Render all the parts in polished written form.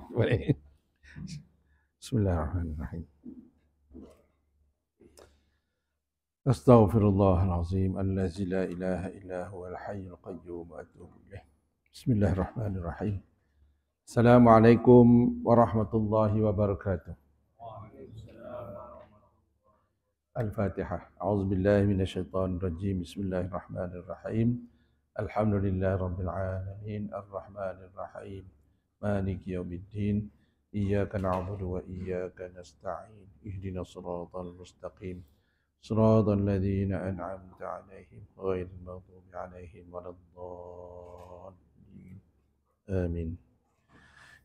Boleh. Bismillahirrahmanirrahim. Astaghfirullahalazim allazi la ilaha illa huwal hayyul qayyum wa atubu ilaih. Bismillahirrahmanirrahim. Assalamualaikum warahmatullahi wabarakatuh. Al-Fatihah. A'udzubillahi minasyaitonir rajim. Bismillahirrahmanirrahim. Alhamdulillahi rabbil alamin arrahmanir rahim maliki yaumiddin iyyaka na'budu wa iyyaka nasta'in ihdinas siratal mustaqim siratal ladzina an'amta 'alaihim ghairil maghdubi 'alaihim waladdallin. Amin.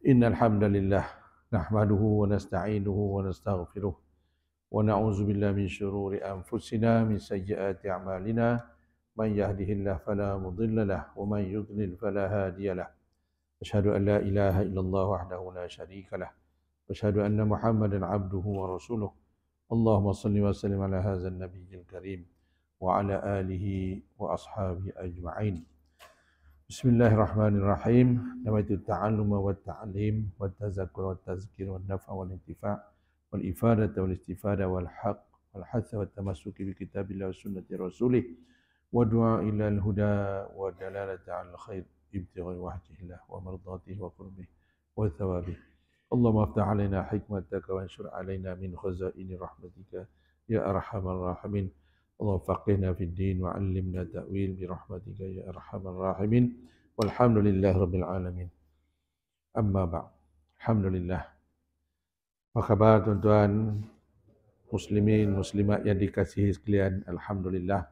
Innal hamdalillah nahmaduhu wa nasta'inuhu wa nastaghfiruh wa na'udzu billahi min shururi anfusina min sayyiati a'malina man yahdihillahu fala mudilla lahu wa man yudlil fala hadiya lahu. Asyhadu an la ilaha illallah wahdahu la syarika lah. Asyhadu anna Muhammadan abduhu wa rasuluh. Allahumma salli wa sallim ala hadzal nabiyil karim wa ala alihi wa ashabihi ajma'in. Bismillahirrahmanirrahim. Nawaitu ta'alluma wa ta'lim wa tazakkur wa tazkir wa nafa wal intifa' wal ifadata wal istifada wal haqq wal hatha wa tamassuki bi kitabillah wa sunnati rasulih wa du'a ila al huda wa dalalata al khair ibtighi wajhillah wa mardatihi wa qurbih wa thawabih. Allahumma aftah alaina hikmataka wa anshur alaina min khazaini rahmatika ya arhamar rahimin. Allahumma faqihna fid din wa 'allimna ta'wil bi rahmatika ya arhamar rahimin. Walhamdulillahi rabbil alamin. Amma ba'd. Alhamdulillah. Apa khabar tuan-tuan muslimin muslimat yang dikasihi sekalian? Alhamdulillah.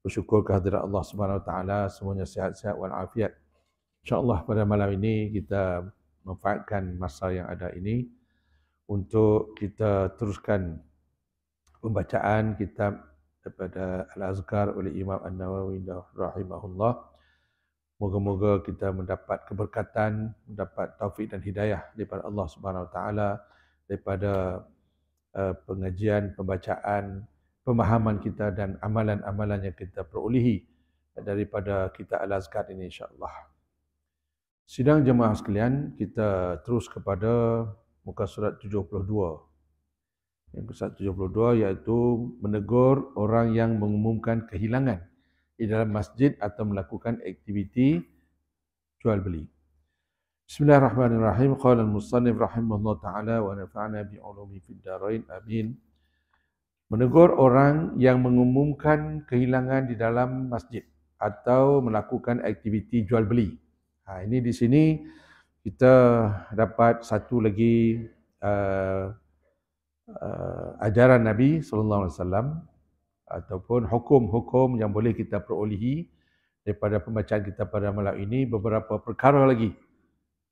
Bersyukur kehadirat Allah Subhanahu Wa Taala, semuanya sihat-sihat walafiat. InsyaAllah pada malam ini kita manfaatkan masa yang ada ini untuk kita teruskan pembacaan kitab daripada Al-Azkar oleh Imam An-Nawawi rahimahullah. Moga-moga kita mendapat keberkatan, mendapat taufik dan hidayah daripada Allah Subhanahu Wa Taala daripada pengajian, pembacaan, pemahaman kita dan amalan-amalan yang kita perolehi daripada kitab Al-Azkar ini insya-Allah. Sidang jemaah sekalian, kita terus kepada muka surat 72. Yang surat 72 iaitu menegur orang yang mengumumkan kehilangan di dalam masjid atau melakukan aktiviti jual beli. Bismillahirrahmanirrahim. Qala al-musannif rahimahullah ta'ala wa nafa'ana bi'ulumi fid darain. Amin. Menegur orang yang mengumumkan kehilangan di dalam masjid atau melakukan aktiviti jual beli. Ini di sini kita dapat satu lagi ajaran Nabi sallallahu alaihi wasallam ataupun hukum-hukum yang boleh kita perolehi daripada pembacaan kita pada malam ini, beberapa perkara lagi.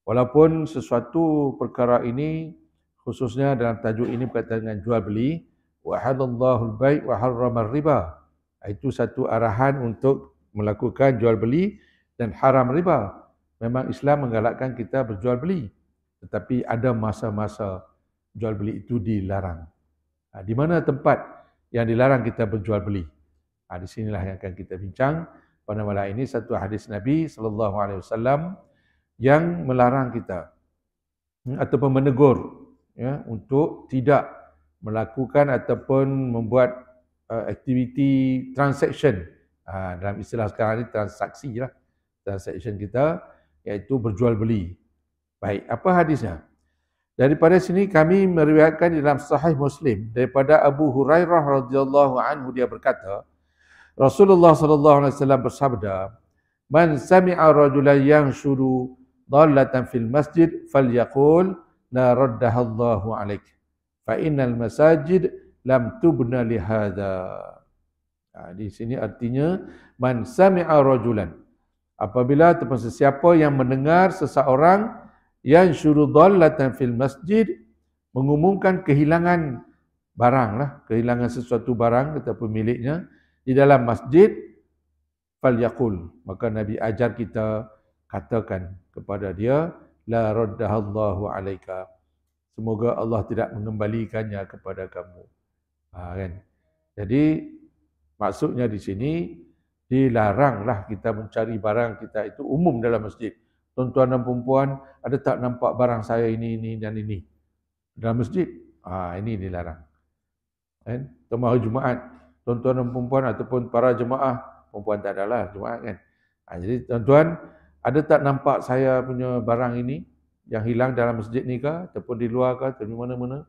Walaupun sesuatu perkara ini khususnya dalam tajuk ini berkaitan dengan jual beli, wa halallahu al-bai' wa harrama riba. Itu satu arahan untuk melakukan jual beli dan haram riba. Memang Islam menggalakkan kita berjual beli, tetapi ada masa-masa jual beli itu dilarang. Di mana tempat yang dilarang kita berjual beli? Di sinilah yang akan kita bincang pada malam ini, satu hadis Nabi sallallahu alaihi wasallam yang melarang kita ataupun menegur untuk tidak melakukan ataupun membuat aktiviti transaction. Dalam istilah sekarang ini transaksi lah. Transaction kita iaitu berjual beli. Baik, apa hadisnya? Daripada sini kami meriwayatkan di dalam Sahih Muslim daripada Abu Hurairah radhiyallahu anhu, dia berkata, Rasulullah sallallahu alaihi wasallam bersabda, "Man sami'a rajulan yanshuru dallatan fil masjid falyaqul la raddahallahu alaik. Fa innal masajid lam tubna li hadza." Di sini artinya man sami'a rajulan, apabila ataupun sesiapa yang mendengar seseorang yang syurudallatan fil masjid, mengumumkan kehilangan barang lah, kehilangan sesuatu barang ataupun miliknya di dalam masjid, falyaqul, maka Nabi ajar kita katakan kepada dia, la raddahallahu alaika, semoga Allah tidak mengembalikannya kepada kamu. Kan? Jadi maksudnya di sini dilaranglah kita mencari barang kita itu umum dalam masjid. tuan-tuan dan perempuan, ada tak nampak barang saya ini dan ini dalam masjid? Ini dilarang. Kan? Termasuk Jumaat, tuan-tuan dan perempuan ataupun para jemaah, perempuan tak adalah Jumaat kan. Jadi tuan-tuan, ada tak nampak saya punya barang ini yang hilang dalam masjid ni ke, ataupun di luar ke, atau di mana-mana?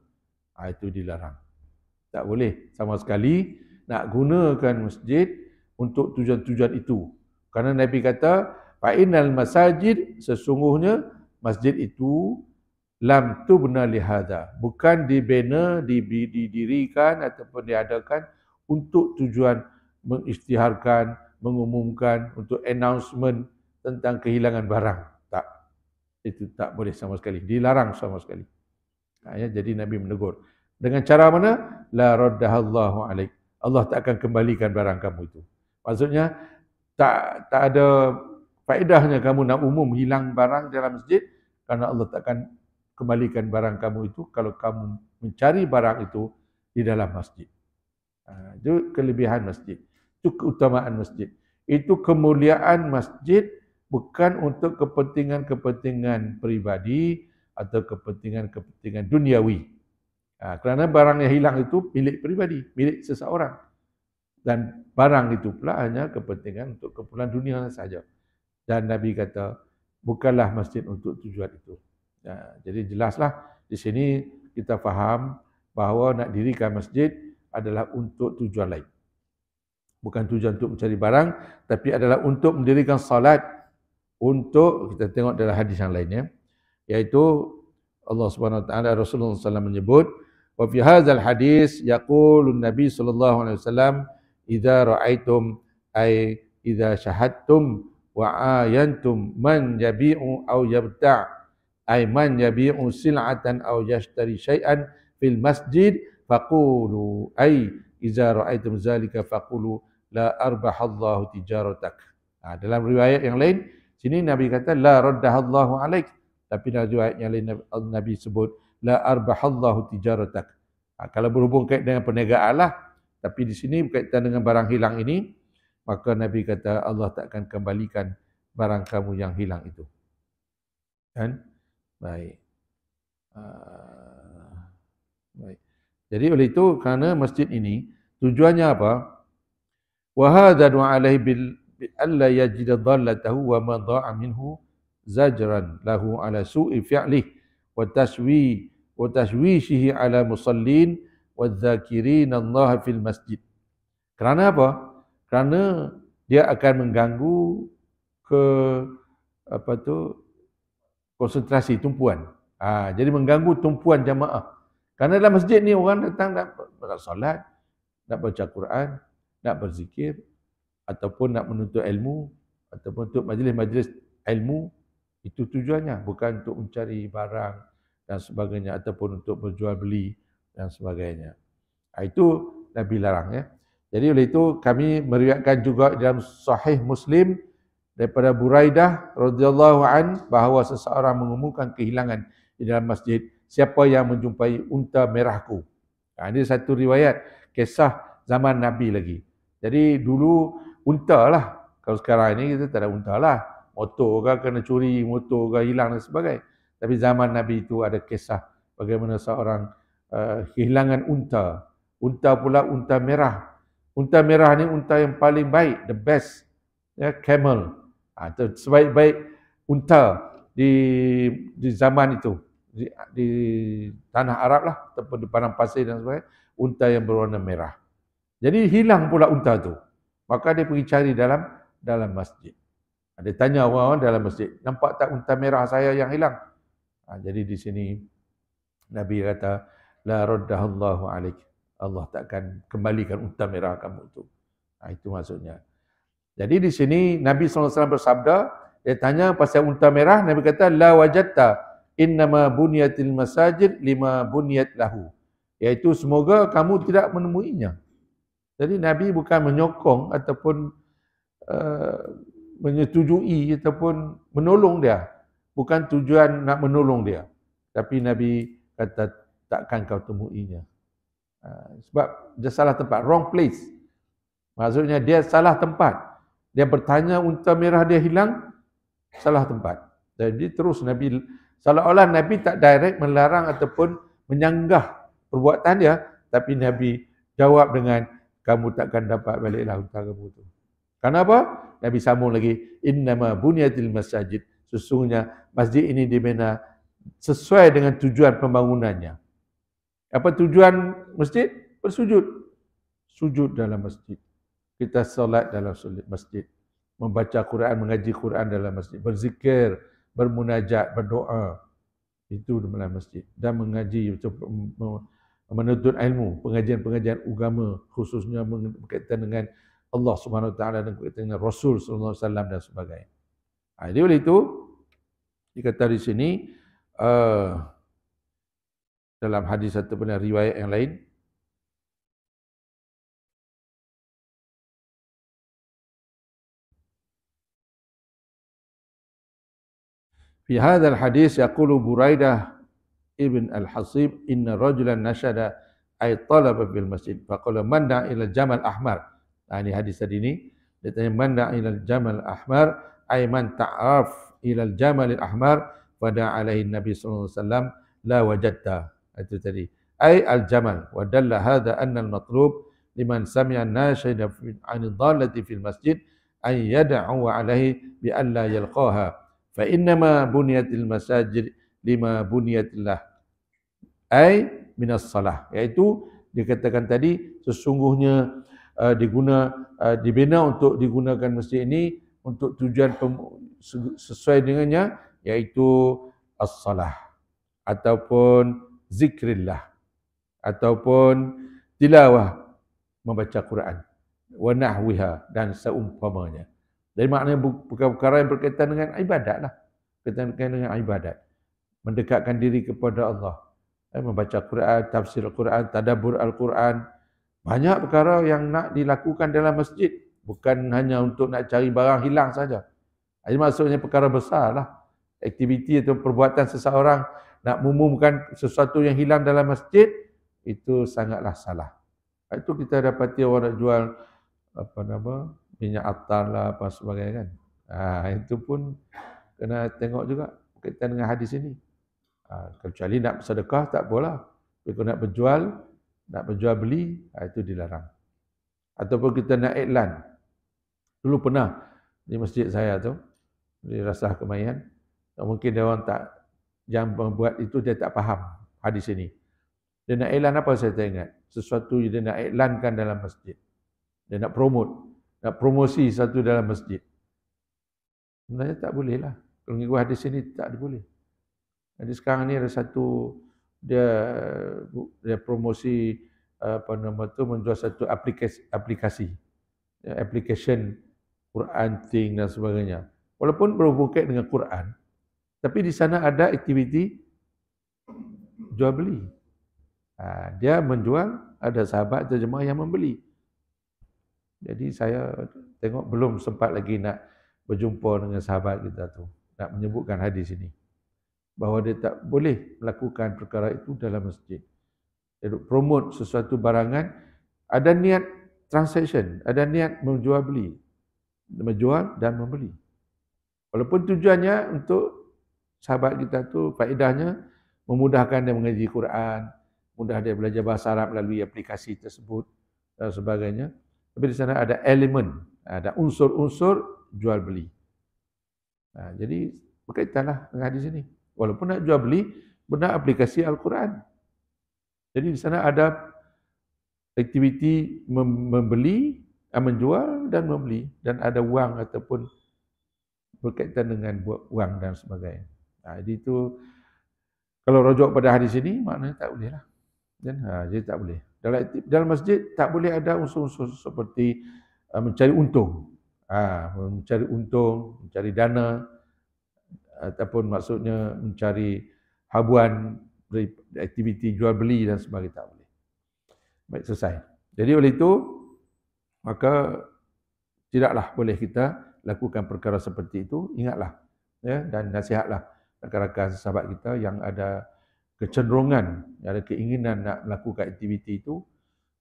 Itu dilarang. Tak boleh sama sekali nak gunakan masjid untuk tujuan-tujuan itu. Kerana Nabi kata, fa'innal masajid, sesungguhnya masjid itu lam tubna lihada, bukan dibina, didirikan ataupun diadakan untuk tujuan mengisytiharkan, mengumumkan, untuk announcement tentang kehilangan barang. Tak. Itu tak boleh sama sekali. Dilarang sama sekali. Jadi Nabi menegur. Dengan cara mana? La raddahallahu alaik. Allah tak akan kembalikan barang kamu itu. Maksudnya, tak ada faedahnya kamu nak umum hilang barang dalam masjid, kerana Allah tak akan kembalikan barang kamu itu kalau kamu mencari barang itu di dalam masjid. Itu kelebihan masjid. Itu keutamaan masjid. Itu kemuliaan masjid, bukan untuk kepentingan-kepentingan peribadi atau kepentingan-kepentingan duniawi. Kerana barang yang hilang itu milik peribadi, milik seseorang. Dan barang itu pula hanya kepentingan untuk keperluan dunia saja. Dan Nabi kata, bukanlah masjid untuk tujuan itu. Jadi jelaslah di sini kita faham bahawa nak dirikan masjid adalah untuk tujuan lain. Bukan tujuan untuk mencari barang, tapi adalah untuk mendirikan salat. Untuk, kita tengok dalam hadis yang lainnya, iaitu Allah Subhanahu Wa Taala, Rasulullah SAW menyebut, wa fi hadzal hadis yaqulu Nabi sallallahu alaihi wasallam, idza ra'aitum ay idza syahadtum wa ayantum man yabi'u aw yabta' ay man yabi'u sil'atan aw yashtari syai'an fil masjid faqulu ay idza ra'aitum zalika faqulu la arbahallahu tijaratak. Dalam riwayat yang lain sini Nabi kata la raddahallahu alaik, tapi dalam riwayat yang lain Nabi sebut la arbahallahu tijaratak. Kalau berhubung kait dengan perniagaan lah, tapi di sini berkaitan dengan barang hilang ini, maka Nabi kata Allah tak akan kembalikan barang kamu yang hilang itu. Kan? Baik. Baik. Jadi oleh itu, kerana masjid ini tujuannya apa? Wa hadza du'a alaihi bil alla yajida dhallatahu wa ma dha'a minhu zajran lahu ala su'i fi'lihi wa tashwishihi ala musallin wa dzakirin Allah fil masjid. Kerana apa? Kerana dia akan mengganggu konsentrasi tumpuan. Jadi mengganggu tumpuan jamaah. Kerana dalam masjid ni orang datang nak solat, nak baca Quran, nak berzikir, ataupun nak menuntut ilmu, ataupun untuk majlis-majlis ilmu. Itu tujuannya, bukan untuk mencari barang dan sebagainya, ataupun untuk berjual beli dan sebagainya. Itu Nabi larang ya. Jadi oleh itu kami meriwayatkan juga dalam Sahih Muslim daripada Buraidah radhiyallahu an bahawa seseorang mengumumkan kehilangan di dalam masjid, siapa yang menjumpai unta merahku. Ini satu riwayat kisah zaman Nabi lagi. Jadi dulu unta lah. Kalau sekarang ini kita tak ada unta lah. Motor ke kena curi, motor ke hilang dan sebagainya. Tapi zaman Nabi itu ada kisah bagaimana seorang kehilangan unta. Unta pula unta merah. Unta merah ni unta yang paling baik, the best. Ya, camel. Sebaik-baik unta di zaman itu. Di tanah Arab lah, ataupun di padang pasir dan sebagainya, unta yang berwarna merah. Jadi hilang pula unta tu. Maka dia pergi cari dalam masjid. Dia tanya orang dalam masjid, nampak tak unta merah saya yang hilang? Jadi di sini Nabi kata, la raddahallahu alaik. Allah takkan kembalikan unta merah kamu itu. Itu maksudnya. Jadi di sini Nabi SAW bersabda, dia tanya pasal unta merah, Nabi kata, la wajadta innama bunyatil masajid lima bunyat lahu. Iaitu semoga kamu tidak menemuinya. Jadi Nabi bukan menyokong ataupun menyetujui ataupun menolong dia. Bukan tujuan nak menolong dia. Tapi Nabi kata takkan kau temuinya. Sebab dia salah tempat, wrong place. Maksudnya dia salah tempat. Dia bertanya unta merah dia hilang, salah tempat. Jadi terus Nabi, seolah-olah Nabi tak direct melarang ataupun menyanggah perbuatan dia, tapi Nabi jawab dengan, kamu takkan dapat baliklah hutang kamu itu. Kenapa? Nabi sambung lagi, innama bunyatil masajid, sesungguhnya masjid ini dibina sesuai dengan tujuan pembangunannya. Apa tujuan masjid? Bersujud. Sujud dalam masjid. Kita solat dalam masjid. Membaca Quran, mengaji Quran dalam masjid. Berzikir, bermunajat, berdoa. Itu dalam masjid. Dan mengaji, menuntut ilmu, pengajian-pengajian agama, khususnya berkaitan dengan Allah Subhanahu Wa Taala dan berkaitan dengan Rasul Sallallahu Alaihi Wasallam dan sebagainya. Jadi oleh itu, dikata di sini, dalam hadis ataupun riwayat yang lain, fi hadzal hadis yaqulu Buraidah ibn al-Hasib inna rajulan nashada ay talaba fil masjid faqala man da'a ila jamal ahmar. Ini hadis tadi ni, dia tanya man da'a ila jamal ahmar ay man ta'araf ila jamal al-ahmar fada alaihi nabi sallallahu alaihi wasallam la wajadta. Itu tadi. Ay al-jamal wa dalla hadha anna al-matlub liman sami'a nashida an dhallati fil masjid ay yad'u alaihi bi an la yalqaha fa innama bunyatil masajid lima bunyatillah ai minas salah, iaitu dikatakan tadi sesungguhnya dibina untuk digunakan masjid ini untuk tujuan sesuai dengannya, iaitu as-salah ataupun zikrillah ataupun tilawah, membaca Quran wa nahwiha dan seumpamanya. Jadi maknanya perkara yang berkaitan dengan ibadat lah, berkaitan dengan ibadat, mendekatkan diri kepada Allah, membaca Quran, tafsir Al-Quran, tadabbur Al-Quran. Banyak perkara yang nak dilakukan dalam masjid, bukan hanya untuk nak cari barang hilang saja. Ini maksudnya perkara besar lah. Aktiviti atau perbuatan seseorang nak mengumumkan sesuatu yang hilang dalam masjid, itu sangatlah salah. Itu kita dapati orang nak jual minyak atar lah, apa sebagainya kan. Itu pun kena tengok juga berkaitan dengan hadis ini. Kecuali nak sedekah tak boleh. Tapi kalau nak berjual beli, itu dilarang. Ataupun kita nak iklan. Dulu pernah di masjid saya tu, di Rasah Kemayan, mungkin dia orang tak, yang membuat itu dia tak faham hadis ini. Dia nak iklan apa saya tak ingat. Sesuatu dia nak iklankan dalam masjid. Dia nak promosi satu dalam masjid. Sebenarnya tak boleh lah. Kalau mengikut hadis ini tak boleh. Jadi sekarang ni ada satu dia promosi menjual satu aplikasi application Quran Thing dan sebagainya. Walaupun berhubungan dengan Quran, tapi di sana ada aktiviti jual beli. Dia menjual, ada sahabat atau jemaah yang membeli. Jadi saya tengok belum sempat lagi nak berjumpa dengan sahabat kita tu, nak menyebutkan hadis ini, bahawa dia tak boleh melakukan perkara itu dalam masjid. Dia promote sesuatu barangan, ada niat transaction, ada niat menjual beli, menjual dan membeli. Walaupun tujuannya untuk sahabat kita tu, faedahnya memudahkan dia mengaji Quran, mudah dia belajar bahasa Arab melalui aplikasi tersebut dan sebagainya. Tapi di sana ada elemen, ada unsur-unsur jual beli. Jadi berkaitanlah dengan hadis ini. Walaupun nak jual beli, benar aplikasi Al-Quran. Jadi di sana ada aktiviti membeli, menjual dan membeli. Dan ada wang ataupun berkaitan dengan wang dan sebagainya. Jadi itu, kalau rujuk pada hadis ini, maknanya tak boleh lah. Jadi tak boleh. Dalam masjid tak boleh ada unsur-unsur seperti mencari untung. Mencari untung, mencari dana, ataupun maksudnya mencari habuan dari aktiviti jual beli dan sebagainya, tak boleh. Baik, selesai. Jadi oleh itu, maka tidaklah boleh kita lakukan perkara seperti itu. Ingatlah, ya, dan nasihatlah rakan-rakan sahabat kita yang ada kecenderungan, ada keinginan nak melakukan aktiviti itu,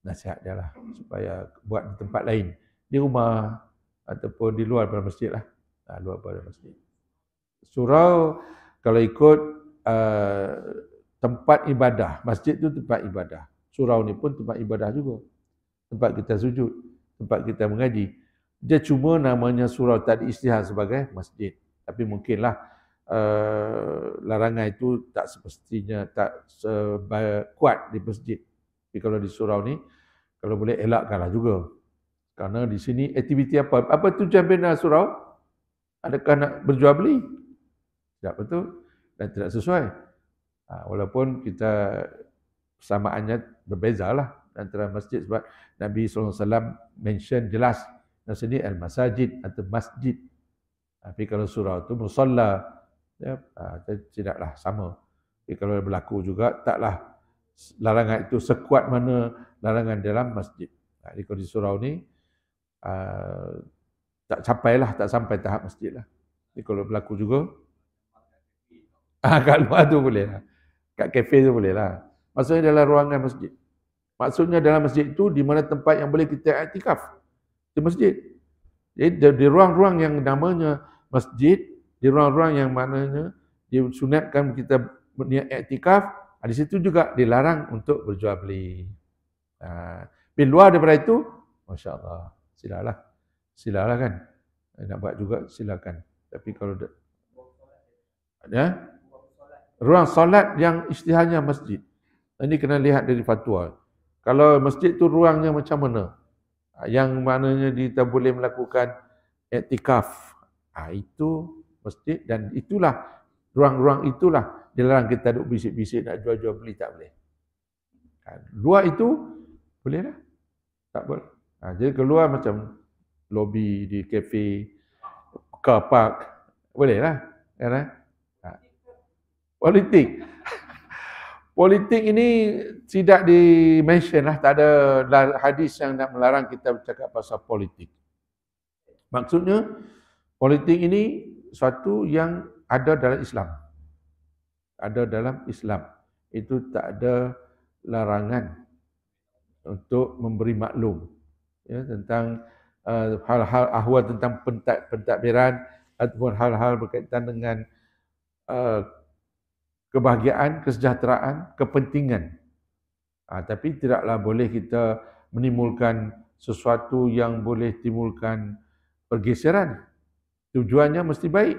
nasihat dia lah supaya buat di tempat lain, di rumah ataupun di luar pada masjid lah, luar pada masjid. Surau kalau ikut uh, tempat ibadah, masjid itu tempat ibadah. Surau ni pun tempat ibadah juga. Tempat kita sujud, tempat kita mengaji. Dia cuma namanya surau, tak diisytihar sebagai masjid. Tapi mungkinlah larangan itu tak semestinya, tak kuat di masjid. Tapi kalau di surau ni, kalau boleh elakkanlah juga. Karena di sini aktiviti apa? Apa tujuan bina surau? Adakah nak berjual beli? Tidak betul dan tidak sesuai. Walaupun kita persamaannya berbezalah antara masjid sebab Nabi SAW mention jelas di sini al-masajid atau masjid. Tapi kalau surau itu musalla, ya, tidaklah sama. Tapi kalau berlaku juga taklah larangan itu sekuat mana larangan dalam masjid. Jadi kalau di surau ni tak sampai tahap masjid lah. Jadi kalau berlaku juga, kat luar tu boleh lah. Kat kafe tu boleh lah. Maksudnya dalam ruangan masjid. Maksudnya dalam masjid itu di mana tempat yang boleh kita iktikaf. Di masjid. Jadi di ruang-ruang yang namanya masjid, di ruang-ruang yang mananya disunatkan kita berniat iktikaf, di situ juga dilarang untuk berjual beli. Di luar daripada itu, Masya Allah, silalah. Silalah kan. Nak buat juga silakan. Tapi kalau ya, ruang solat yang istiharnya masjid. Ini kena lihat dari fatwa. Kalau masjid tu ruangnya macam mana? Yang maknanya kita boleh melakukan iktikaf. Itu masjid dan itulah ruang-ruang itulah dilarang kita duduk bisik-bisik nak jual-jual beli, tak boleh. Luar itu boleh lah. Tak boleh. Jadi keluar macam lobi di kafe, car park, boleh lah. Kan? Politik. Politik ini tidak di-mention lah, tak ada hadis yang nak melarang kita bercakap pasal politik. Maksudnya, politik ini suatu yang ada dalam Islam. Ada dalam Islam. Itu tak ada larangan untuk memberi maklum ya, tentang hal-hal ahwal tentang pentadbiran ataupun hal-hal berkaitan dengan kebahagiaan, kesejahteraan, kepentingan. Tapi tidaklah boleh kita menimbulkan sesuatu yang boleh timbulkan pergeseran. Tujuannya mesti baik.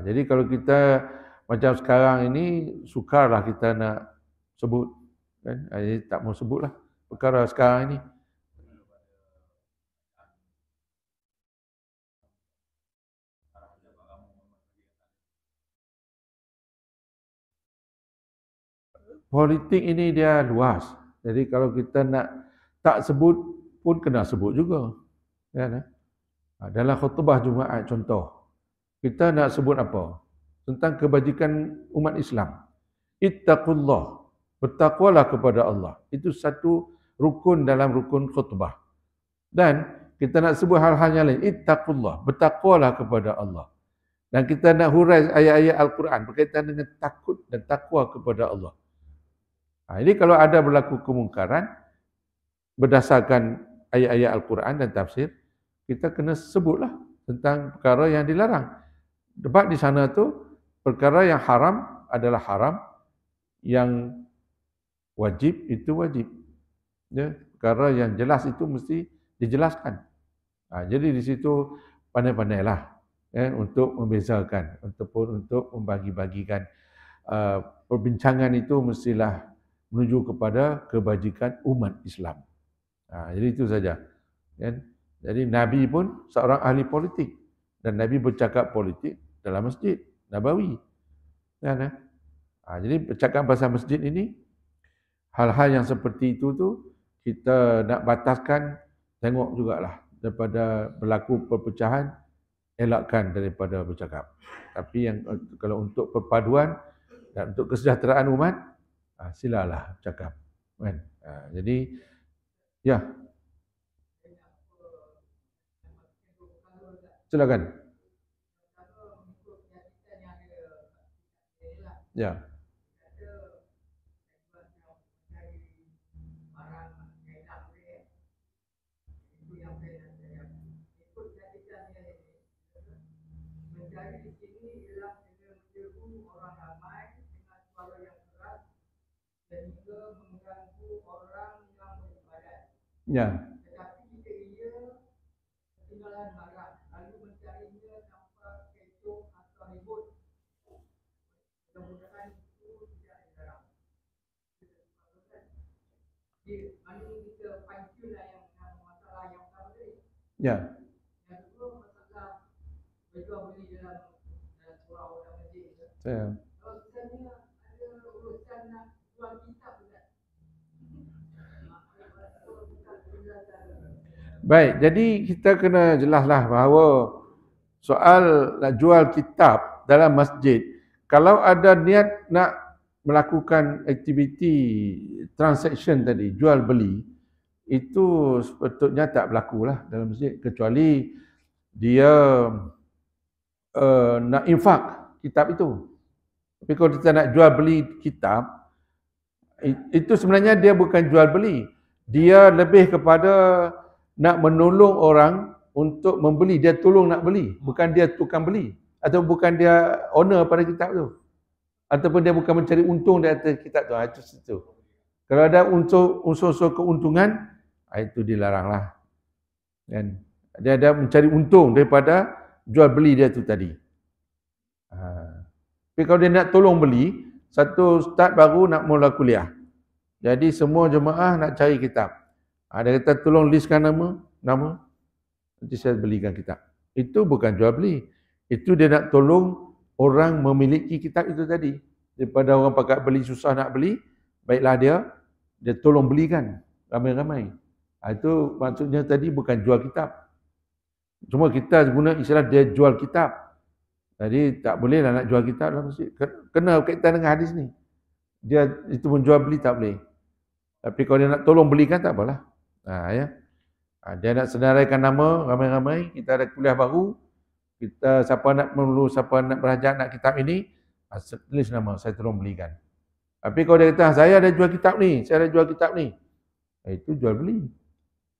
Jadi kalau kita macam sekarang ini, sukarlah kita nak sebut. Kan? Jadi tak mau sebutlah perkara sekarang ini. Politik ini dia luas. Jadi kalau kita nak tak sebut pun kena sebut juga. Ya, dalam khutbah Jumaat contoh, kita nak sebut apa? Tentang kebajikan umat Islam. Ittaqullah. Bertakwalah kepada Allah. Itu satu rukun dalam rukun khutbah. Dan kita nak sebut hal-hal yang lain. Ittaqullah. Bertakwalah kepada Allah. Dan kita nak hurai ayat-ayat Al-Quran berkaitan dengan takut dan takwa kepada Allah. Jadi kalau ada berlaku kemungkaran berdasarkan ayat-ayat Al-Quran dan tafsir, kita kena sebutlah tentang perkara yang dilarang. Sebab di sana tu perkara yang haram adalah haram, yang wajib itu wajib. Ya, perkara yang jelas itu mesti dijelaskan. Jadi di situ pandai-pandailah ya, untuk membezakan ataupun untuk membagi-bagikan. Perbincangan itu mestilah menuju kepada kebajikan umat Islam. Jadi itu saja. Kan? Jadi Nabi pun seorang ahli politik dan Nabi bercakap politik dalam masjid Nabawi. Kan? Jadi bercakap pasal masjid ini, hal-hal yang seperti itu tu kita nak bataskan, tengok jugalah daripada berlaku perpecahan, elakkan daripada bercakap. Tapi yang kalau untuk perpaduan dan untuk kesejahteraan umat, silalah cakap. Kan? Jadi, ya, silakan. Ya. Ya. Ya. Ya. Baik, jadi kita kena jelaslah bahawa soal nak jual kitab dalam masjid, kalau ada niat nak melakukan aktiviti transaction tadi, jual beli, itu sepatutnya tak berlaku lah dalam masjid, kecuali dia nak infak kitab itu. Tapi kalau kita nak jual beli kitab, itu sebenarnya dia bukan jual beli. Dia lebih kepada nak menolong orang untuk membeli. Dia tolong nak beli. Bukan dia tukang beli. Atau bukan dia owner pada kitab tu. Ataupun dia bukan mencari untung di atas kitab tu. Itu situ. Kalau ada unsur-unsur keuntungan, itu dilaranglah. Dan dia ada mencari untung daripada jual beli dia tu tadi. Tapi kalau dia nak tolong beli, satu ustaz baru nak mula kuliah. Jadi semua jemaah nak cari kitab. Dia kata tolong listkan nama, nanti saya belikan kitab. Itu bukan jual beli. Itu dia nak tolong orang memiliki kitab itu tadi. Daripada orang pakat beli susah nak beli, baiklah dia tolong belikan ramai-ramai. Itu maksudnya tadi bukan jual kitab. Cuma kita guna istilah dia jual kitab. Jadi tak bolehlah nak jual kitab dalam masjid. Kena berkaitan dengan hadis ni. Dia itu menjual beli tak boleh. Tapi kalau dia nak tolong belikan tak apalah. Ya. Dia nak senaraikan nama ramai-ramai, kita ada kuliah baru, kita siapa nak berhajat nak kitab ini, tulis nama, saya tolong belikan. Tapi kalau dia kata saya ada jual kitab ni, itu jual beli.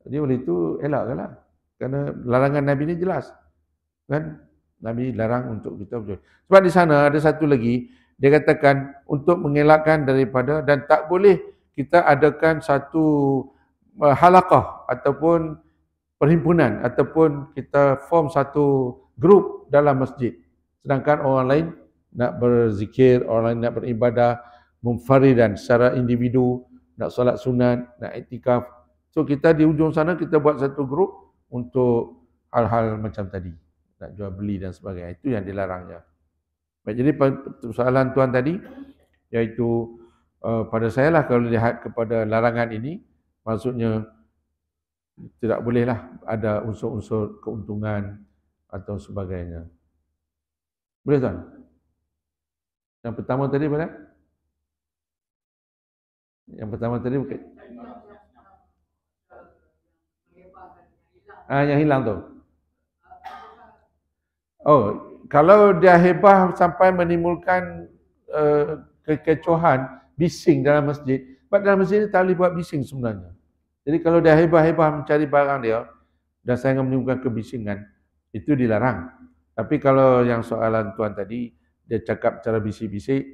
Jadi oleh itu elakkanlah. Kerana larangan Nabi ni jelas. Kan? Nabi larang untuk kita berjual. Sebab di sana ada satu lagi, dia katakan untuk mengelakkan daripada, dan tak boleh kita adakan satu halaqah ataupun perhimpunan ataupun kita form satu grup dalam masjid. Sedangkan orang lain nak berzikir, orang lain nak beribadah munfaridan secara individu, nak solat sunat, nak iktikaf. So kita di ujung sana kita buat satu grup untuk hal-hal macam tadi. Nak jual beli dan sebagainya. Itu yang dilarangnya. Baik, jadi soalan tuan tadi, iaitu pada saya lah kalau lihat kepada larangan ini, maksudnya tidak bolehlah ada unsur-unsur keuntungan atau sebagainya. Boleh tuan? Yang pertama tadi boleh? Yang pertama tadi bukan? Yang hilang tu. Oh, kalau dia hebah sampai menimbulkan kekecohan, bising dalam masjid. Sebab dalam masjid ni tak boleh buat bising sebenarnya. Jadi kalau dia hebah-hebah mencari barang dia, dan saya menimbulkan kebisingan, itu dilarang. Tapi kalau yang soalan tuan tadi, dia cakap cara bisik-bisik,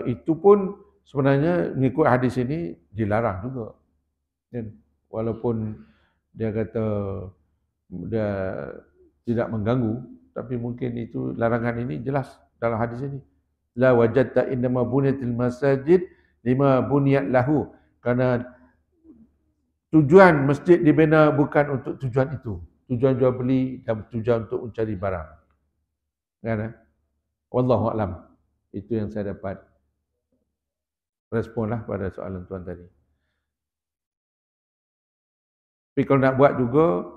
itu pun sebenarnya mengikut hadis ini dilarang juga. Walaupun dia kata dia tidak mengganggu, tapi mungkin itu larangan ini jelas dalam hadis ini. La wajadta innama bunyatil masajid lima bunyat lahu. Karena tujuan masjid dibina bukan untuk tujuan itu. Tujuan jual beli dan tujuan untuk mencari barang. Kan? Wallahu a'lam. Itu yang saya dapat responlah pada soalan tuan tadi. Tapi kalau nak buat juga,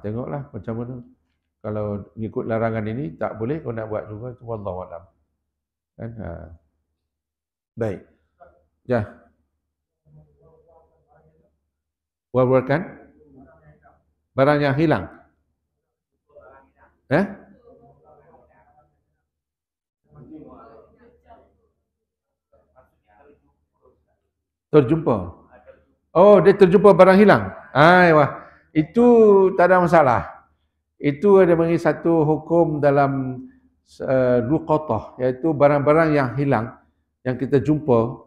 tengoklah macam mana. Kalau mengikut larangan ini tak boleh, kalau nak buat juga itu wallahu a'lam. Kan? Baik. Ya. War-warkan barang yang hilang. Terjumpa. Oh, dia terjumpa barang hilang. Wah. Itu tak ada masalah. Itu ada bagi satu hukum dalam luqatah, iaitu barang-barang yang hilang, yang kita jumpa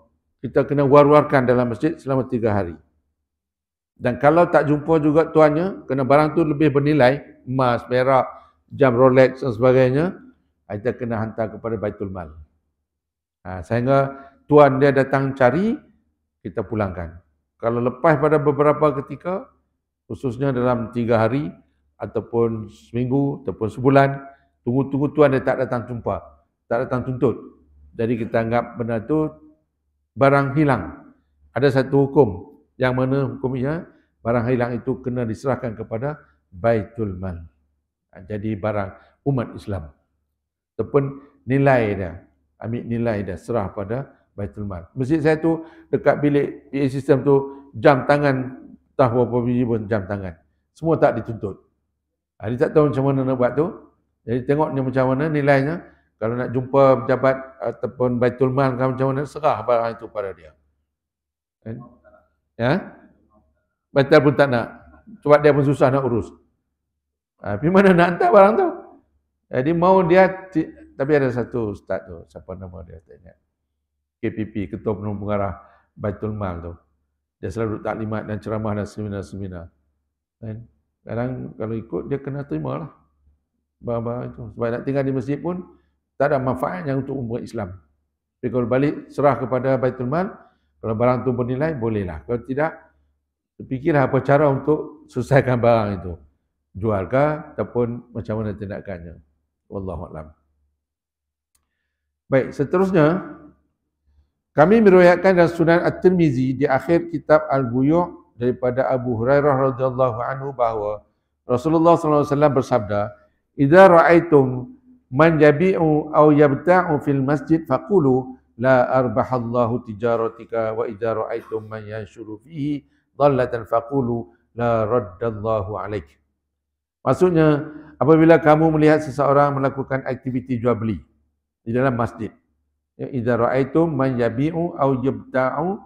kita kena war-warkan dalam masjid selama 3 hari. Dan kalau tak jumpa juga tuannya, kena barang tu lebih bernilai, emas, perak, jam Rolex dan sebagainya, kita kena hantar kepada Baitul Mal. Sehingga tuan dia datang cari, kita pulangkan. Kalau lepas pada beberapa ketika, khususnya dalam 3 hari, ataupun seminggu, ataupun sebulan, tunggu-tunggu tuan dia tak datang jumpa, tak datang tuntut. Jadi kita anggap benda tu barang hilang. Ada satu hukum, yang mana hukumnya barang hilang itu kena diserahkan kepada Baitul Mal. Jadi barang umat Islam. Ataupun nilai dia, ambil nilai dia, serah pada Baitul Mal. Masjid saya tu dekat bilik PA system tu, jam tangan, entah berapa biji pun jam tangan. Semua tak dituntut. Dia tak tahu macam mana nak buat tu. Jadi tengoknya macam mana nilainya. Kalau nak jumpa pejabat ataupun Baitul Mal macam mana, serah barang itu pada dia. Ya? Batal pun tak nak. Sebab dia pun susah nak urus. Tapi mana nak hantar barang tu? Jadi mau dia, tapi ada satu ustaz tu, siapa nama dia tak ingat. KPP, Ketua Penolong Pengarah Baitul Mal tu. Dia selalu taklimat dan ceramah dan seminar-seminar. Dan kadang kalau ikut, dia kena terima lah barang-barang itu. Sebab nak tinggal di masjid pun, tak ada manfaatnya untuk umat Islam. Tapi kalau balik, serah kepada Baitul Mal, kalau barang tu bernilai, bolehlah. Kalau tidak, fikirlah apa cara untuk selesaikan barang itu. Jualkah ataupun macam mana tindakannya. Wallahualam. Baik, seterusnya, kami meriwayatkan dalam Sunan At-Tirmizi di akhir kitab Al-Buyu' daripada Abu Hurairah radhiyallahu anhu bahawa Rasulullah SAW bersabda, "Idza ra'aitum man yabi'u aw yabta'u fil masjid faqulu la arbahallahu tijaratika wa idza ra'aitum man yanshuru fihi dhallatan faqulu la raddallahu alaik." Maksudnya, apabila kamu melihat seseorang melakukan aktiviti jual beli di dalam masjid, idza ra'aitum man yabi'u aw yabta'u,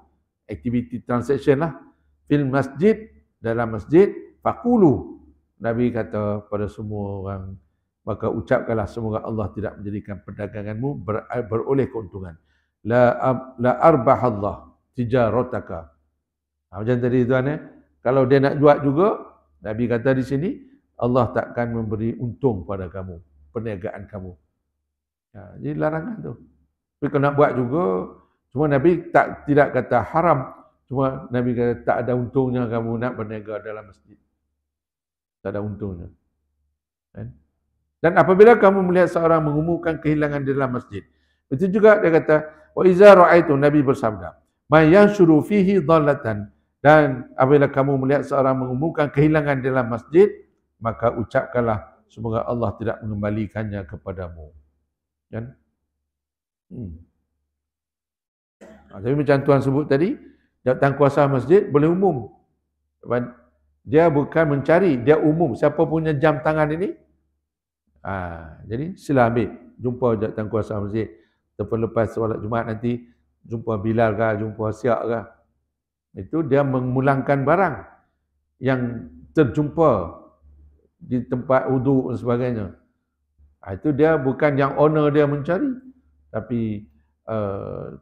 aktiviti transaction lah, fil masjid, dalam masjid, faqulu, Nabi kata pada semua orang, maka ucapkanlah semoga Allah tidak menjadikan perdaganganmu beroleh keuntungan. La arbahallah tijarataka. Macam tadi tuan, kalau dia nak jual juga, Nabi kata di sini, Allah takkan memberi untung pada kamu, perniagaan kamu. Jadi larangan tu. Tapi kalau nak buat juga, cuma Nabi tidak kata haram, cuma Nabi kata tak ada untungnya kamu nak berniaga dalam masjid. Tak ada untungnya. Dan apabila kamu melihat seorang mengumumkan kehilangan di dalam masjid, itu juga dia kata, wa iza ra'aitu, Nabi bersabda, man yanshuru fihi dhallatan, dan apabila kamu melihat seorang mengumumkan kehilangan di dalam masjid, maka ucapkanlah semoga Allah tidak mengembalikannya kepadamu. Kan? Tapi macam tuan sebut tadi, jawatan kuasa masjid boleh umum. Dia bukan mencari, dia umum. Siapa punya jam tangan ini? Jadi sila ambil, jumpa jawatan kuasa masjid. Ataupun lepas solat Jumaat nanti, jumpa Bilal ke, jumpa Siak ke. Itu dia memulangkan barang yang terjumpa di tempat wuduk dan sebagainya. Itu dia bukan yang owner dia mencari, tapi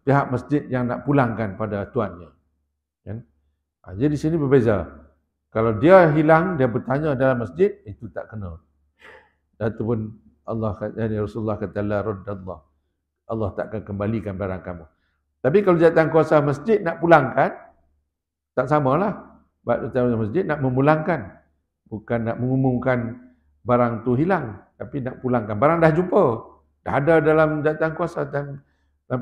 pihak masjid yang nak pulangkan pada tuannya. Kan? Jadi di sini berbeza. Kalau dia hilang, dia bertanya dalam masjid, itu tak kena. Ataupun Rasulullah kata la raddallah, Allah takkan kembalikan barang kamu. Tapi kalau jawatan kuasa masjid nak pulangkan, tak samalah. Jawatan masjid nak memulangkan, bukan nak mengumumkan barang tu hilang, tapi nak pulangkan. Barang dah jumpa, dah ada dalam jawatan kuasa dan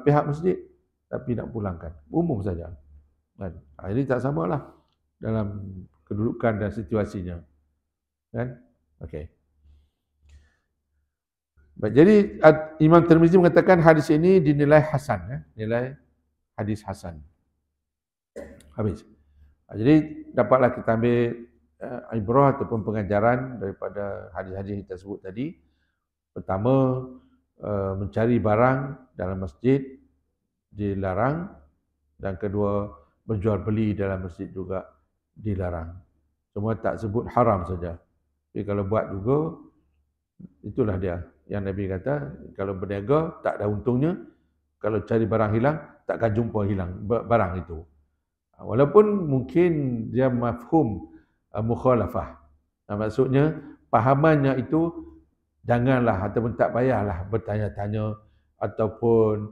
pihak masjid, tapi nak pulangkan. Umum saja. Jadi tak samalah dalam kedudukan dan situasinya. Kan? Okey. Jadi Imam Tirmizi mengatakan hadis ini dinilai hasan, nilai hadis hasan. Habis. Jadi dapatlah kita ambil ibrah ataupun pengajaran daripada hadis-hadis kita sebut tadi. Pertama, mencari barang dalam masjid dilarang, dan kedua, berjual beli dalam masjid juga dilarang. Cuma tak sebut haram saja. Tapi kalau buat juga, itulah dia yang Nabi kata, kalau berniaga tak ada untungnya, kalau cari barang hilang takkan jumpa hilang barang itu. Walaupun mungkin dia mafhum mukhalafah. Maksudnya pahamannya itu janganlah ataupun tak payahlah bertanya-tanya ataupun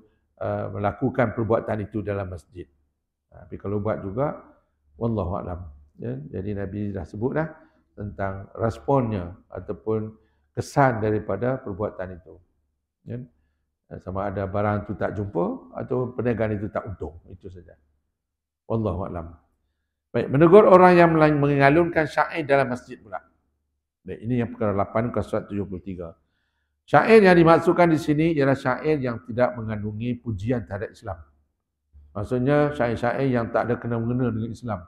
melakukan perbuatan itu dalam masjid. Tapi kalau buat juga, wallahu a'lam. Ya, jadi Nabi dah sebut dah tentang responnya ataupun kesan daripada perbuatan itu. Ya. Sama ada barang itu tak jumpa atau perniagaan itu tak untung. Itu saja. Wallahu a'lam. Baik, menegur orang yang mengalunkan syair dalam masjid pula. Baik, ini yang perkara 8 surat 73. Syair yang dimaksudkan di sini ialah syair yang tidak mengandungi pujian terhadap Islam. Maksudnya syair-syair yang tak ada kena-mengena dengan Islam.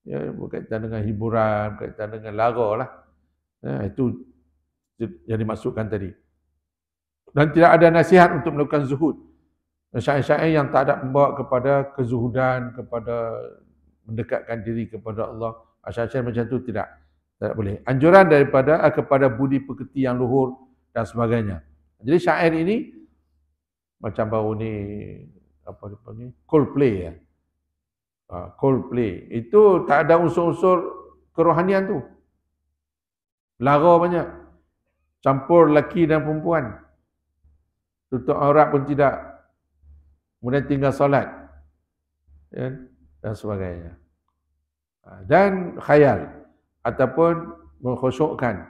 Ya, berkaitan dengan hiburan, berkaitan dengan lara lah. Ya, itu yang dimaksudkan tadi. Dan tidak ada nasihat untuk melakukan zuhud. Syair-syair yang tak ada membawa kepada kezuhudan, kepada mendekatkan diri kepada Allah. Syair-syair macam itu tidak boleh. Anjuran daripada kepada budi pekerti yang luhur dan sebagainya. Jadi syair ini macam baru ni apa dipanggil Coldplay ya. Coldplay itu tak ada unsur-unsur kerohanian tu. Lara banyak. Campur lelaki dan perempuan. Tutup aurat pun tidak. Kemudian tinggal solat. Ya, dan sebagainya. Dan khayal ataupun mengkhusyukkan.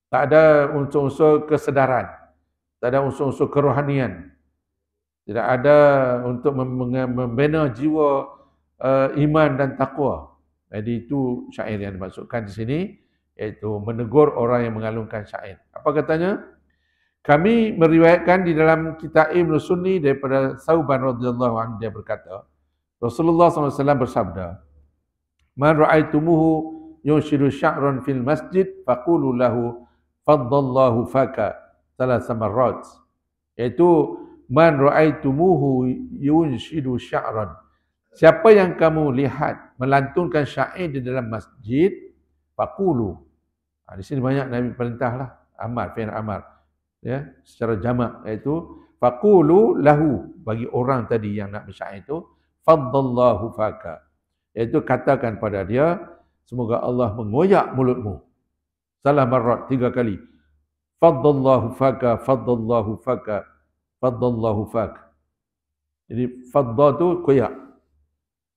Tak ada unsur-unsur kesedaran. Tak ada unsur-unsur kerohanian. Tidak ada untuk membina jiwa iman dan takwa. Jadi itu syair yang dimaksudkan di sini, iaitu menegur orang yang mengalunkan syair. Apa katanya? Kami meriwayatkan di dalam kitab Ibn Sunni daripada Thauban radhiyallahu anhu, dia berkata, Rasulullah SAW bersabda, Man ra'aitumuhu yunshidu sya'ran fil masjid faqulu lahu faddallahu faka thalatha marrat. Iaitu man ra'aitumuhu yunshidu sya'ran. Siapa yang kamu lihat melantunkan syair di dalam masjid, faqulu. Di sini banyak Nabi perintahlah, amar, fi'il amar. Ya, secara jamak, iaitu faqulu lahu, bagi orang tadi yang nak bersyair itu, faddallahu faka. Iaitu katakan pada dia, semoga Allah mengoyak mulutmu. Salah marrat, 3 kali. Faddallahu faka, faddallahu faka, faddallahu faka. Jadi fadda tu koyak.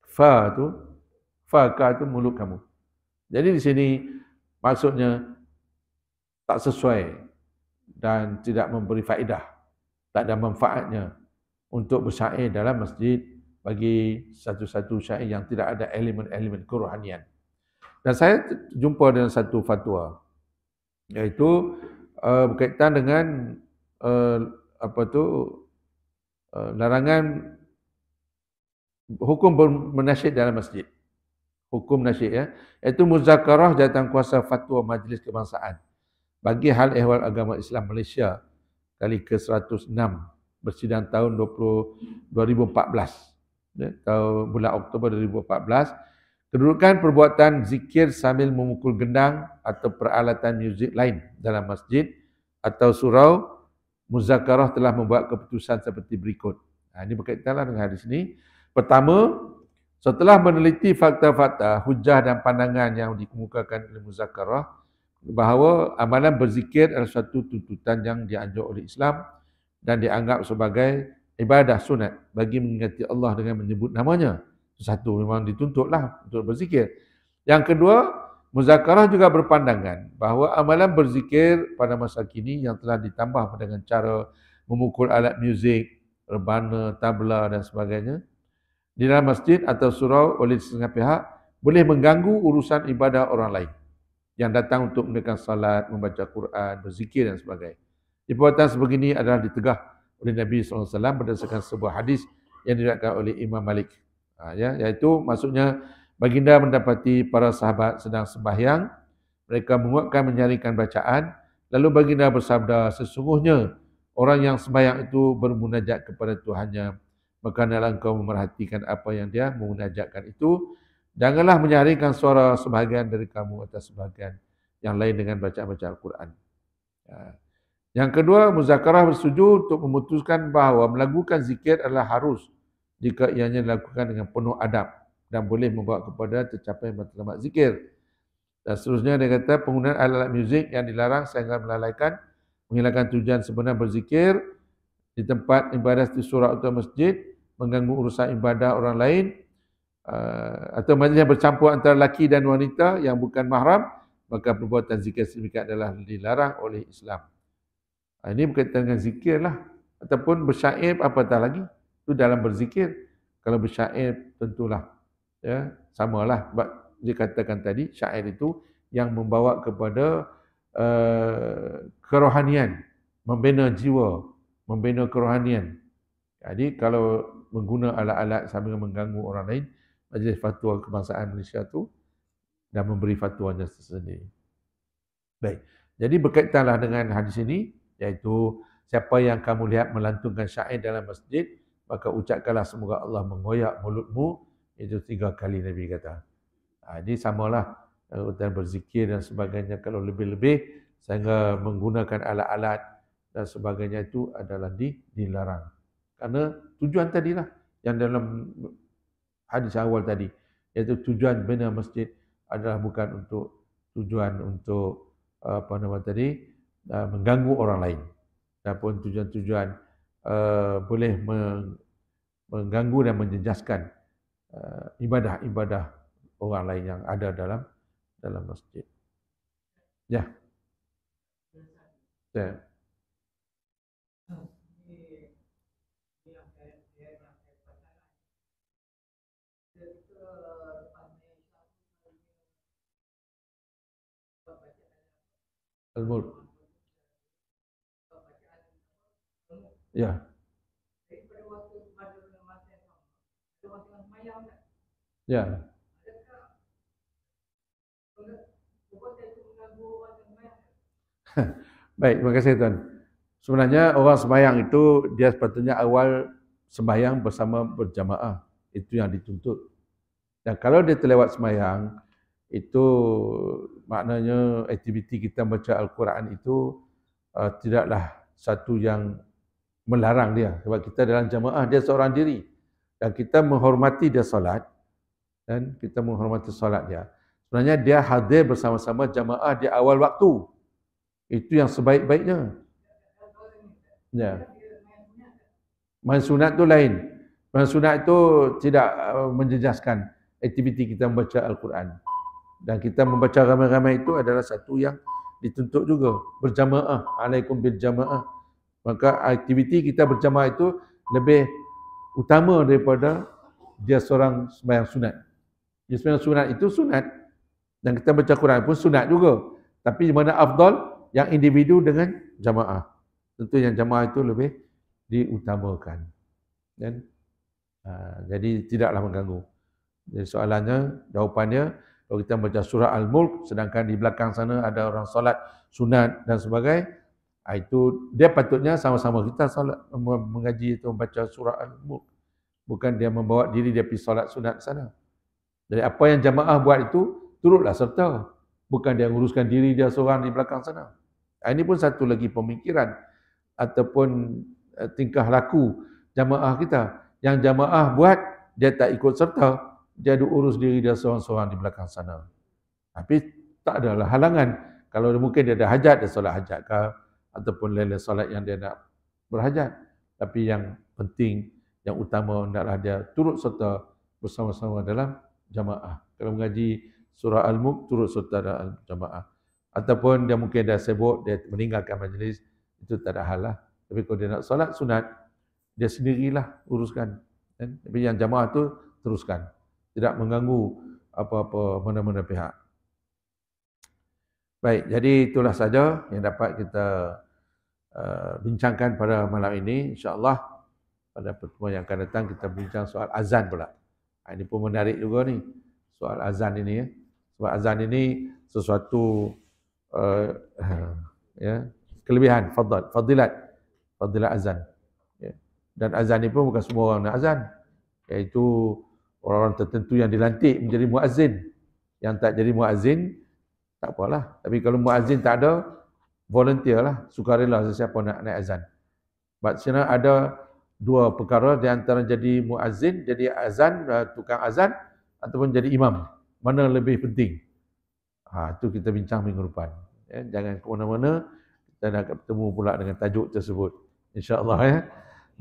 Fa tu, faka tu mulut kamu. Jadi di sini maksudnya tak sesuai dan tidak memberi faedah. Tak ada manfaatnya untuk bersyair dalam masjid bagi satu-satu syair yang tidak ada elemen-elemen kerohanian. Dan saya jumpa dengan satu fatwa, iaitu berkaitan dengan larangan hukum menasyid dalam masjid. Hukum nasyid ya, iaitu muzakarah jawatankuasa fatwa Majlis Kebangsaan bagi hal ehwal agama Islam Malaysia kali ke-106 bersidang tahun 2014. Ya, tahun bulan Oktober 2014. Kedudukan perbuatan zikir sambil memukul gendang atau peralatan muzik lain dalam masjid atau surau muzakarah telah membuat keputusan seperti berikut. Ini berkaitanlah dengan hadis ini. Pertama, setelah meneliti fakta-fakta, hujah dan pandangan yang dikemukakan oleh muzakarah bahawa amalan berzikir adalah suatu tuntutan yang dianjur oleh Islam dan dianggap sebagai ibadah sunat bagi mengingati Allah dengan menyebut namanya. Satu, memang dituntutlah untuk berzikir. Yang kedua, muzakarah juga berpandangan bahawa amalan berzikir pada masa kini yang telah ditambah dengan cara memukul alat muzik, rebana, tabla dan sebagainya di dalam masjid atau surau oleh setengah pihak boleh mengganggu urusan ibadah orang lain yang datang untuk menunaikan salat, membaca Quran, berzikir dan sebagainya. Perbuatan sebegini adalah ditegah oleh Nabi SAW berdasarkan sebuah hadis yang diriwayatkan oleh Imam Malik. Iaitu maksudnya baginda mendapati para sahabat sedang sembahyang, mereka menguatkan menyaringkan bacaan, lalu baginda bersabda, sesungguhnya orang yang sembahyang itu bermunajat kepada Tuhannya, maka hendaklah engkau memerhatikan apa yang dia memunajatkan itu. Janganlah menyaringkan suara sebahagian dari kamu atas sebahagian yang lain dengan bacaan-bacaan Al-Quran. Yang kedua, muzakarah bersetuju untuk memutuskan bahawa melakukan zikir adalah harus jika ianya dilakukan dengan penuh adab dan boleh membawa kepada tercapai matlamat zikir. Dan seterusnya dia kata penggunaan alat-alat muzik yang dilarang sehingga melalaikan, menghilangkan tujuan sebenar berzikir di tempat ibadah di surau atau masjid, mengganggu urusan ibadah orang lain, atau majlis yang bercampur antara lelaki dan wanita yang bukan mahram, maka perbuatan zikir sedemikian adalah dilarang oleh Islam. Ini berkaitan dengan zikir lah. Ataupun bersyair apatah lagi. Itu dalam berzikir. Kalau bersyair tentulah. Ya, samalah. Dikatakan tadi, syair itu yang membawa kepada kerohanian. Membina jiwa. Membina kerohanian. Jadi kalau mengguna alat-alat sambil mengganggu orang lain, Majlis Fatwa Kebangsaan Malaysia tu dan memberi fatwanya sendiri. Baik. Jadi berkaitanlah dengan hadis ini, iaitu siapa yang kamu lihat melantunkan syair dalam masjid, maka ucapkanlah semoga Allah mengoyak mulutmu. Itu 3 kali Nabi kata. Jadi samalah dan berzikir dan sebagainya. Kalau lebih-lebih sehingga menggunakan alat-alat dan sebagainya itu adalah dilarang. Karena tujuan tadilah yang dalam hadis awal tadi, iaitu tujuan bina masjid adalah bukan untuk tujuan untuk mengganggu orang lain. Ataupun tujuan-tujuan boleh mengganggu dan menjejaskan ibadah-ibadah orang lain yang ada dalam masjid. Ya. Ya. Al-Mulk. Ya. Ya. Baik, terima kasih Tuan. Sebenarnya orang sembahyang itu dia sepatutnya awal sembahyang bersama berjamaah. Itu yang dituntut. Dan kalau dia terlewat sembahyang, itu maknanya aktiviti kita baca Al-Quran itu tidaklah satu yang melarang dia. Sebab kita dalam jamaah, dia seorang diri. Dan kita menghormati dia solat. Dan kita menghormati solat dia. Sebenarnya dia hadir bersama-sama jamaah di awal waktu. Itu yang sebaik-baiknya. Ya. Main sunat tu lain. Main sunat itu tidak menjejaskan aktiviti kita membaca Al-Quran. Dan kita membaca ramai-ramai itu adalah satu yang dituntut juga. Berjamaah. Alaikum bil jamaah. Maka aktiviti kita berjamaah itu lebih utama daripada dia seorang sembahyang sunat. Dia sembahyang sunat itu sunat. Dan kita baca Quran pun sunat juga. Tapi mana afdal? Yang individu dengan jamaah. Tentu yang jamaah itu lebih diutamakan. Dan jadi tidaklah mengganggu. Jadi soalannya, jawapannya, kalau kita baca surah Al-Mulk, sedangkan di belakang sana ada orang solat sunat dan sebagainya, itu dia patutnya sama-sama kita solat mengaji itu membaca surah Al-Mulk. Bukan dia membawa diri dia pergi solat sunat sana. Jadi apa yang jamaah buat itu, turutlah serta. Bukan dia nguruskan diri dia seorang di belakang sana. Ini pun satu lagi pemikiran ataupun tingkah laku jamaah kita. Yang jamaah buat, dia tak ikut serta, dia urus diri dia seorang-seorang di belakang sana. Tapi tak adalah halangan. Kalau mungkin dia ada hajat, dia solat hajat ke, ataupun lain-lain solat yang dia nak berhajat. Tapi yang penting, yang utama hendaklah dia turut serta bersama-sama dalam jamaah. Kalau mengaji surah Al-Mulk, turut serta dalam jamaah. Ataupun dia mungkin dah sibuk, dia meninggalkan majlis, itu tak ada hal lah. Tapi kalau dia nak solat sunat, dia sendirilah uruskan. Tapi yang jamaah tu teruskan. Tidak mengganggu apa-apa mana-mana pihak. Baik, jadi itulah saja yang dapat kita bincangkan pada malam ini. InsyaAllah pada pertemuan yang akan datang kita bincang soal azan pula. Ini pun menarik juga ni, soal azan ini ya. Sebab azan ini sesuatu kelebihan, fadilat azan. Ya. Dan azan ini pun bukan semua orang nak azan. Iaitu orang-orang tertentu yang dilantik menjadi muazzin. Yang tak jadi muazzin, tak apalah. Tapi kalau muazzin tak ada, volunteer lah, sukarela sesiapa nak naik azan. Sebab sebenarnya ada dua perkara, di antara jadi muazzin, jadi azan, tukang azan, ataupun jadi imam. Mana lebih penting? Itu kita bincang minggu depan. Ya, jangan ke mana-mana, kita nak bertemu pula dengan tajuk tersebut. InsyaAllah ya.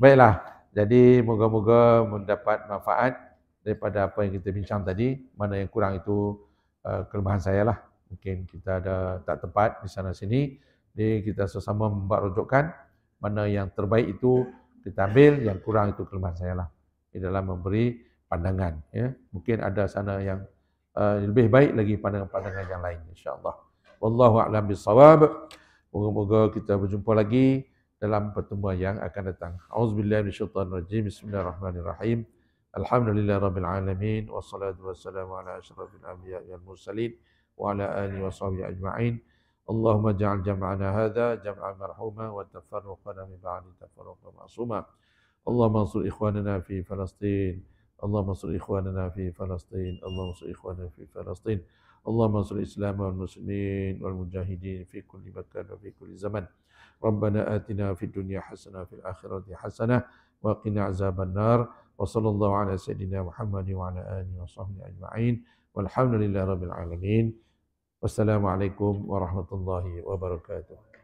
Baiklah, jadi moga-moga mendapat manfaat daripada apa yang kita bincang tadi. Mana yang kurang itu kelemahan saya lah. Mungkin kita ada tak tepat di sana sini. Jadi kita sama-sama membuat rujukan. Mana yang terbaik itu kita ambil, yang kurang itu kelemahan saya lah. Di dalam memberi pandangan. Ya. Mungkin ada sana yang lebih baik lagi pandangan-pandangan yang lain, insyaAllah. Wallahu a'lam bissawab. Moga-moga kita berjumpa lagi dalam pertemuan yang akan datang. Auzubillahi minasyaitonirrajim. Bismillahirrahmanirrahim. Alhamdulillahirabbil alamin wassalatu wassalamu ala asyrafil anbiya'i wal mursalin wa ala alihi washabihi ajma'in. Allahumma ja'al jam'ana hadza jam'an marhuma wa tafarruqana min ba'di tafarruqan ma'suma. Allahumma ansur ikhwanana fi Palestin. اللهم انصر إخواننا في فلسطين اللهم انصر إخواننا في فلسطين اللهم انصر الإسلام والمسلمين والمجاهدين في كل مكان وفي كل زمن ربنا آتنا في الدنيا حسنة وفي الآخرة حسنة وقنا عذاب النار وصلى الله على سيدنا محمد وعلى آله وصحبه أجمعين والحمد لله رب العالمين والسلام عليكم ورحمة الله وبركاته.